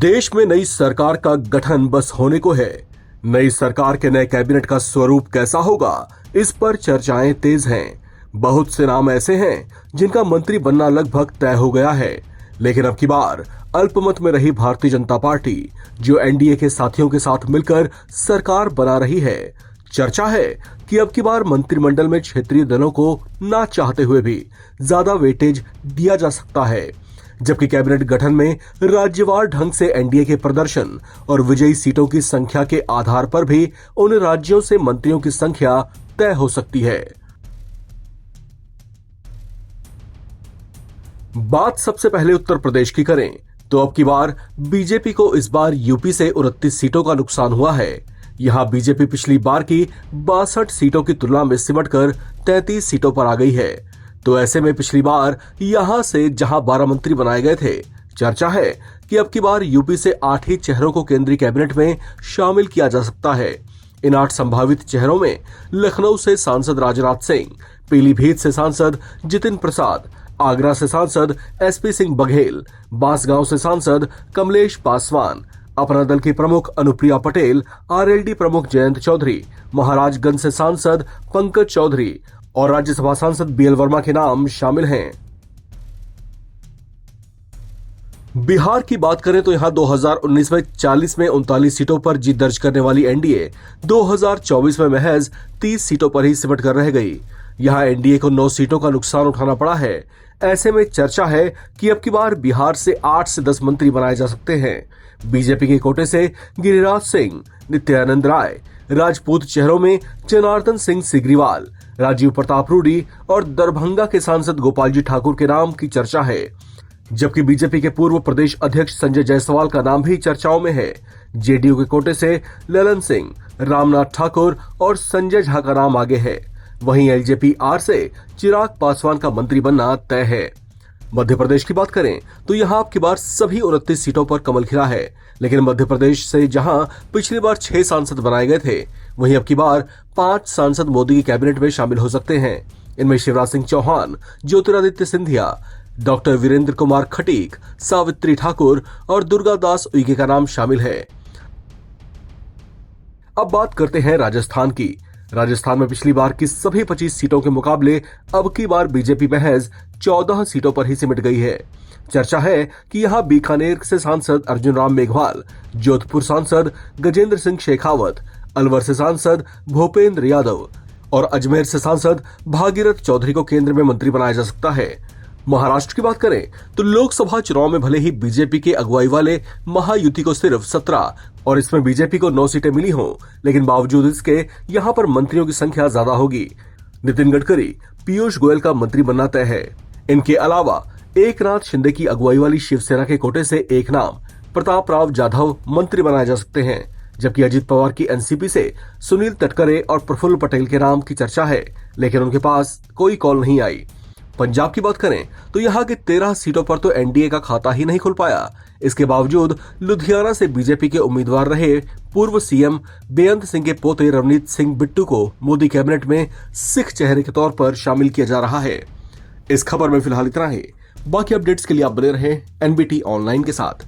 देश में नई सरकार का गठन बस होने को है। नई सरकार के नए कैबिनेट का स्वरूप कैसा होगा, इस पर चर्चाएं तेज हैं। बहुत से नाम ऐसे हैं जिनका मंत्री बनना लगभग तय हो गया है, लेकिन अब की बार अल्पमत में रही भारतीय जनता पार्टी, जो एनडीए के साथियों के साथ मिलकर सरकार बना रही है, चर्चा है कि अब की बार मंत्रिमंडल में क्षेत्रीय दलों को ना चाहते हुए भी ज्यादा वेटेज दिया जा सकता है, जबकि कैबिनेट गठन में राज्यवार ढंग से एनडीए के प्रदर्शन और विजयी सीटों की संख्या के आधार पर भी उन राज्यों से मंत्रियों की संख्या तय हो सकती है। बात सबसे पहले उत्तर प्रदेश की करें तो अब की बार बीजेपी को इस बार यूपी से 29 सीटों का नुकसान हुआ है। यहां बीजेपी पिछली बार की 62 सीटों की तुलना में सिमटकर 33 सीटों पर आ गई है। तो ऐसे में पिछली बार यहां से जहां 12 मंत्री बनाए गए थे, चर्चा है कि अब की बार यूपी से 8 ही चेहरों को केंद्रीय कैबिनेट में शामिल किया जा सकता है। इन 8 संभावित चेहरों में लखनऊ से सांसद राजनाथ सिंह, पीलीभीत से सांसद जितिन प्रसाद, आगरा से सांसद एसपी सिंह बघेल, बांसगांव से सांसद कमलेश पासवान, अपना दल की प्रमुख अनुप्रिया पटेल, आरएलडी प्रमुख जयंत चौधरी, महाराजगंज से सांसद पंकज चौधरी और राज्यसभा सांसद बीएल वर्मा के नाम शामिल हैं। बिहार की बात करें तो यहां 2019 में 40 में 39 सीटों पर जीत दर्ज करने वाली एनडीए 2024 में महज 30 सीटों पर ही सिमट कर रह गई। यहां एनडीए को 9 सीटों का नुकसान उठाना पड़ा है। ऐसे में चर्चा है कि अब की बार बिहार से 8 से 10 मंत्री बनाए जा सकते हैं। बीजेपी के कोटे से गिरिराज सिंह, नित्यानंद राय, राजपूत चेहरों में जनार्दन सिंह सिग्रीवाल, राजीव प्रताप रूडी और दरभंगा के सांसद गोपाल जी ठाकुर के नाम की चर्चा है, जबकि बीजेपी के पूर्व प्रदेश अध्यक्ष संजय जायसवाल का नाम भी चर्चाओं में है। जेडीयू के कोटे से ललन सिंह, रामनाथ ठाकुर और संजय झा का नाम आगे है। वहीं एलजेपी आर से चिराग पासवान का मंत्री बनना तय है। मध्य प्रदेश की बात करें तो यहां अब की बार सभी 29 सीटों पर कमल खिला है, लेकिन मध्य प्रदेश से जहां पिछली बार 6 सांसद बनाए गए थे, वहीं अब की बार 5 सांसद मोदी की कैबिनेट में शामिल हो सकते हैं। इनमें शिवराज सिंह चौहान, ज्योतिरादित्य सिंधिया, डॉक्टर वीरेंद्र कुमार खटीक, सावित्री ठाकुर और दुर्गादास उइके का नाम शामिल है। अब बात करते हैं राजस्थान की। राजस्थान में पिछली बार की सभी 25 सीटों के मुकाबले अब की बार बीजेपी महज 14 सीटों पर ही सिमट गई है। चर्चा है कि यहां बीकानेर से सांसद अर्जुन राम मेघवाल, जोधपुर सांसद गजेंद्र सिंह शेखावत, अलवर से सांसद भूपेंद्र यादव और अजमेर से सांसद भागीरथ चौधरी को केंद्र में मंत्री बनाया जा सकता है। महाराष्ट्र की बात करें तो लोकसभा चुनाव में भले ही बीजेपी के अगुवाई वाले महायुति को सिर्फ 17 और इसमें बीजेपी को 9 सीटें मिली हों, लेकिन बावजूद इसके यहां पर मंत्रियों की संख्या ज्यादा होगी। नितिन गडकरी, पीयूष गोयल का मंत्री बनना तय है। इनके अलावा एकनाथ शिंदे की अगुवाई वाली शिवसेना के कोटे से एक नाम प्रताप राव जाधव मंत्री बनाए जा सकते हैं, जबकि अजित पवार की एनसीपी से सुनील तटकरे और प्रफुल्ल पटेल के नाम की चर्चा है, लेकिन उनके पास कोई कॉल नहीं आई। पंजाब की बात करें तो यहां की 13 सीटों पर तो एनडीए का खाता ही नहीं खुल पाया। इसके बावजूद लुधियाना से बीजेपी के उम्मीदवार रहे पूर्व सीएम बेअंत सिंह के पोते रवनीत सिंह बिट्टू को मोदी कैबिनेट में सिख चेहरे के तौर पर शामिल किया जा रहा है। इस खबर में फिलहाल इतना ही। बाकी अपडेट्स के लिए आप बने रहें एनबीटी ऑनलाइन के साथ।